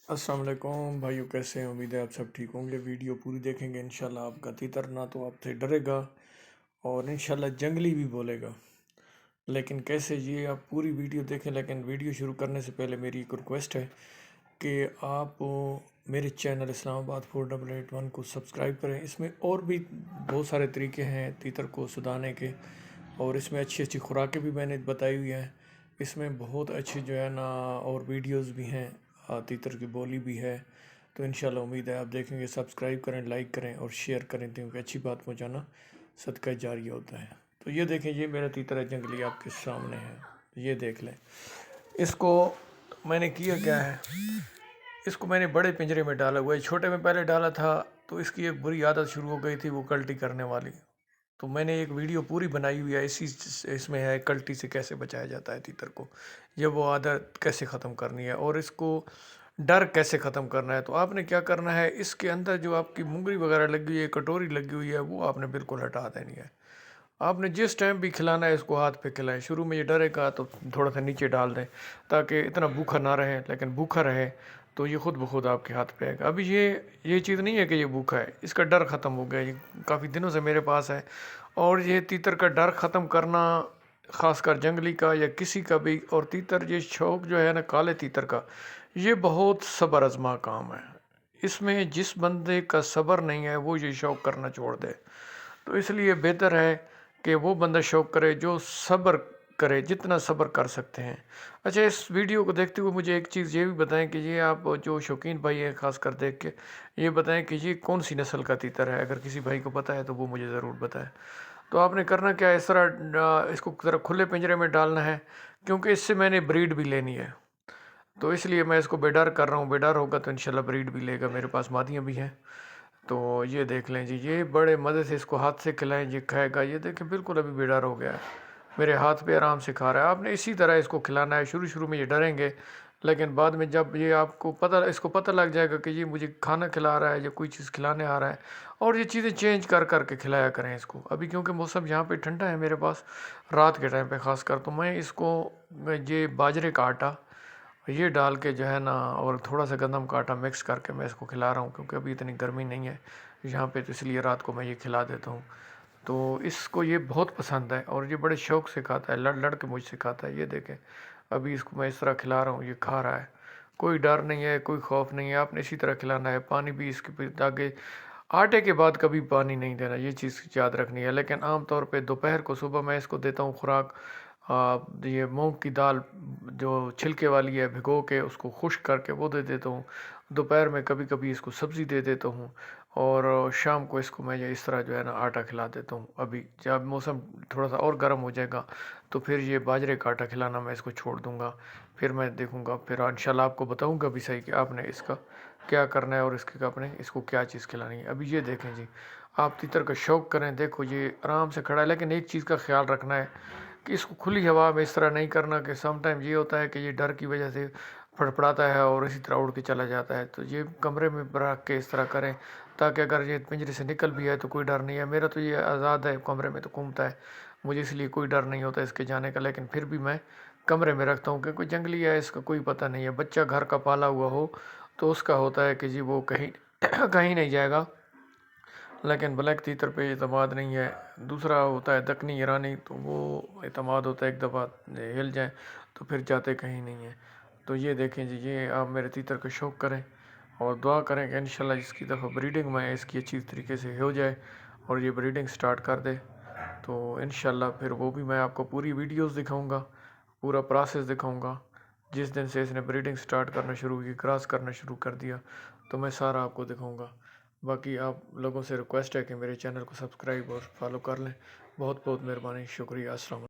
अस्सलाम वालेकुम भाइयों, कैसे हैं? उम्मीद है आप सब ठीक होंगे। वीडियो पूरी देखेंगे इंशाल्लाह। आपका तीतर ना तो आपसे डरेगा और इंशाल्लाह जंगली भी बोलेगा। लेकिन कैसे, ये आप पूरी वीडियो देखें। लेकिन वीडियो शुरू करने से पहले मेरी एक रिक्वेस्ट है कि आप मेरे चैनल इस्लामाबाद 4881 को सब्सक्राइब करें। इसमें और भी बहुत सारे तरीके हैं तीतर को सुधारने के, और इसमें अच्छी अच्छी खुराकें भी मैंने बताई हुई हैं। इसमें बहुत अच्छी जो है ना और वीडियोस भी हैं, तीतर की बोली भी है। तो इंशाल्लाह उम्मीद है आप देखेंगे। सब्सक्राइब करें, लाइक करें और शेयर करें, क्योंकि अच्छी बात पहुंचाना सदका जारिया होता है। तो ये देखें, ये मेरा तीतर है जंगली, आपके सामने है। ये देख लें। इसको मैंने किया क्या है, इसको मैंने बड़े पिंजरे में डाला हुआ है। छोटे में पहले डाला था तो इसकी एक बुरी आदत शुरू हो गई थी, वो कल्टी करने वाली। तो मैंने एक वीडियो पूरी बनाई हुई है इसी इसमें है कल्टी से कैसे बचाया जाता है तीतर को, ये वो आदत कैसे ख़त्म करनी है और इसको डर कैसे ख़त्म करना है। तो आपने क्या करना है, इसके अंदर जो आपकी मुंगरी वगैरह लगी हुई है, कटोरी लगी हुई है, वो आपने बिल्कुल हटा देनी है। आपने जिस टाइम भी खिलाना है इसको हाथ पे खिलाएं। शुरू में ये डरेगा तो थोड़ा सा नीचे डाल दें ताकि इतना भूखा ना रहे, लेकिन भूखा रहे तो ये खुद ब खुद आपके हाथ पे आएगा। अभी ये चीज़ नहीं है कि ये भूखा है, इसका डर ख़त्म हो गया। ये काफ़ी दिनों से मेरे पास है। और ये तीतर का डर ख़त्म करना, ख़ासकर जंगली का या किसी का भी, और तीतर ये शौक़ जो है ना काले तीतर का, ये बहुत सब्र आज़मा काम है। इसमें जिस बंदे का सब्र नहीं है वो ये शौक़ करना छोड़ दे। तो इसलिए बेहतर है कि वो बंदा शौक़ करे जो सब्र करे, जितना सब्र कर सकते हैं। अच्छा, इस वीडियो को देखते हुए मुझे एक चीज़ ये भी बताएं कि ये आप जो शौकीन भाई हैं ख़ास कर देख के, ये बताएं कि ये कौन सी नस्ल का तीतर है। अगर किसी भाई को पता है तो वो मुझे ज़रूर बताएं। तो आपने करना क्या है, इस तरह इसको ज़रा खुले पिंजरे में डालना है, क्योंकि इससे मैंने ब्रीड भी लेनी है। तो इसलिए मैं इसको बेडर कर रहा हूँ। बेडर होगा तो इंशाल्लाह ब्रीड भी लेगा। मेरे पास मादियाँ भी हैं। तो ये देख लें जी, ये बड़े मज़े से इसको हाथ से खिलाएं, ये खाएगा। ये देखें बिल्कुल अभी बेडर हो गया है, मेरे हाथ पे आराम से खा रहा है। आपने इसी तरह इसको खिलाना है। शुरू शुरू में ये डरेंगे, लेकिन बाद में जब ये आपको इसको पता लग जाएगा कि ये मुझे खाना खिला रहा है या कोई चीज़ खिलाने आ रहा है, और ये चीज़ें चेंज कर कर के खिलाया करें इसको। अभी क्योंकि मौसम यहाँ पे ठंडा है मेरे पास, रात के टाइम पे ख़ास कर, तो मैं इसको ये बाजरे का आटा ये डाल के जो है ना, और थोड़ा सा गंदम का आटा मिक्स करके मैं इसको खिला रहा हूँ, क्योंकि अभी इतनी गर्मी नहीं है यहाँ पे, तो इसलिए रात को मैं ये खिला देता हूँ। तो इसको ये बहुत पसंद है और ये बड़े शौक़ से खाता है, लड़ लड़ के मुझसे खाता है। ये देखें, अभी इसको मैं इस तरह खिला रहा हूँ, ये खा रहा है। कोई डर नहीं है, कोई खौफ नहीं है। आपने इसी तरह खिलाना है। पानी भी इसके आगे, आटे के बाद कभी पानी नहीं देना, ये चीज़ याद रखनी है। लेकिन आम तौर पे दोपहर को, सुबह मैं इसको देता हूँ खुराक, ये मूंग की दाल जो छिलके वाली है, भिगो के उसको खुश्क करके वो दे देता हूँ। दोपहर में कभी कभी इसको सब्ज़ी दे देता हूँ, और शाम को इसको मैं ये इस तरह जो है ना आटा खिला देता हूँ। अभी जब मौसम थोड़ा सा और गर्म हो जाएगा तो फिर ये बाजरे का आटा खिलाना मैं इसको छोड़ दूँगा। फिर मैं देखूँगा, फिर इंशाल्लाह आपको बताऊँगा भी सही कि आपने इसका क्या करना है और इसके आपने इसको क्या चीज़ खिलानी है। अभी ये देखें जी, आप तीतर का शौक़ करें। देखो ये आराम से खड़ा है, लेकिन एक चीज़ का ख्याल रखना है कि इसको खुली हवा में इस तरह नहीं करना कि समटाइम ये होता है कि ये डर की वजह से फड़फड़ाता है और इसी तरह उड़ के चला जाता है। तो ये कमरे में रख के इस तरह करें, ताकि अगर ये पिंजरे से निकल भी आए तो कोई डर नहीं है। मेरा तो ये आज़ाद है, कमरे में तो घूमता है, मुझे इसलिए कोई डर नहीं होता इसके जाने का। लेकिन फिर भी मैं कमरे में रखता हूँ कि कोई जंगली है, इसका कोई पता नहीं है। बच्चा घर का पाला हुआ हो तो उसका होता है कि जी वो कहीं कहीं नहीं जाएगा, लेकिन ब्लैक तीतर पे एतमाद नहीं है। दूसरा होता है दक्कनी ईरानी, तो वो एतमाद होता है, एक दफ़ा हिल जाए तो फिर जाते कहीं नहीं है। तो ये देखें जी, ये आप मेरे तीतर का शौक़ करें और दुआ करें कि इंशाल्लाह इसकी दफ़ा ब्रीडिंग में इसकी अच्छी तरीके से हो जाए और ये ब्रीडिंग स्टार्ट कर दे। तो इंशाल्लाह फिर वो भी मैं आपको पूरी वीडियोस दिखाऊंगा, पूरा प्रोसेस दिखाऊंगा। जिस दिन से इसने ब्रीडिंग स्टार्ट करना शुरू की, क्रॉस करना शुरू कर दिया, तो मैं सारा आपको दिखाऊंगा। बाकी आप लोगों से रिक्वेस्ट है कि मेरे चैनल को सब्सक्राइब और फॉलो कर लें। बहुत बहुत मेहरबानी, शुक्रिया, अस्सलाम।